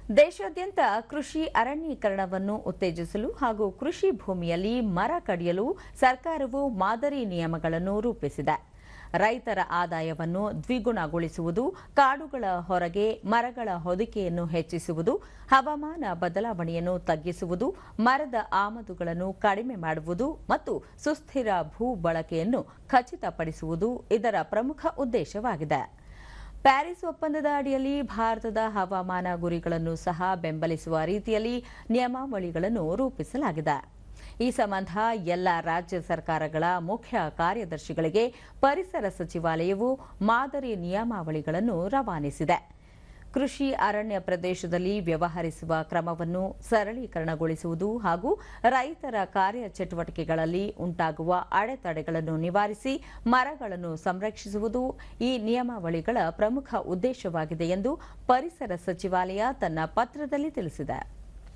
ದೇಶಾದ್ಯಂತ ಕೃಷಿ ಅರಣ್ಯೀಕರಣವನ್ನು ಉತ್ತೇಜಿಸಲು ಹಾಗೂ ಕೃಷಿ ಭೂಮಿಯಲ್ಲಿ ಮರ ಕಡಿಯಲು ಸರ್ಕಾರವು ಮಾದರಿ ನಿಯಮಗಳನ್ನು ರೂಪಿಸಿದೆ. ರೈತರ ಆದಾಯವನ್ನು ದ್ವಿಗುಣಗೊಳಿಸುವುದು, ಕಾಡುಗಳ ಹೊರಗೆ ಮರಗಳ ಹೊದಿಕೆಯನ್ನು ಹೆಚ್ಚಿಸುವುದು, ಹವಾಮಾನ ಬದಲಾವಣೆಯನ್ನು ತಗ್ಗಿಸುವುದು, ಮರದ ಆಮದುಗಳನ್ನು ಕಡಿಮೆ ಮಾಡುವುದು ಮತ್ತು ಸುಸ್ಥಿರ ಭೂ ಬಳಕೆಯನ್ನು ಖಚಿತಪಡಿಸುವುದು ಇದರ ಪ್ರಮುಖ ಉದ್ದೇಶವಾಗಿದೆ. ಪ್ಯಾರಿಸ್ ಒಪ್ಪಂದದ ಅಡಿಯಲ್ಲಿ ಭಾರತದ ಹವಾಮಾನ ಗುರಿಗಳನ್ನು ಸಹ ಬೆಂಬಲಿಸುವ ರೀತಿಯಲ್ಲಿ ನಿಯಮಾವಳಿಗಳನ್ನು ರೂಪಿಸಲಾಗಿದೆ. ಈ ಸಂಬಂಧ ಎಲ್ಲ ರಾಜ್ಯ ಸರ್ಕಾರಗಳ ಮುಖ್ಯ ಕಾರ್ಯದರ್ಶಿಗಳಿಗೆ ಪರಿಸರ ಸಚಿವಾಲಯವು ಮಾದರಿ ನಿಯಮಾವಳಿಗಳನ್ನು ರವಾನಿಸಿದೆ. ಕೃಷಿ ಅರಣ್ಯ ಪ್ರದೇಶದಲ್ಲಿ ವ್ಯವಹರಿಸುವ ಕ್ರಮವನ್ನು ಸರಳೀಕರಣಗೊಳಿಸುವುದು ಹಾಗೂ ರೈತರ ಕಾರ್ಯಚಟುವಟಿಕೆಗಳಲ್ಲಿ ಉಂಟಾಗುವ ಅಡೆತಡೆಗಳನ್ನು ನಿವಾರಿಸಿ ಮರಗಳನ್ನು ಸಂರಕ್ಷಿಸುವುದು ಈ ನಿಯಮಾವಳಿಗಳ ಪ್ರಮುಖ ಉದ್ದೇಶವಾಗಿದೆ ಎಂದು ಪರಿಸರ ಸಚಿವಾಲಯ ತನ್ನ ಪತ್ರದಲ್ಲಿ ತಿಳಿಸಿದೆ.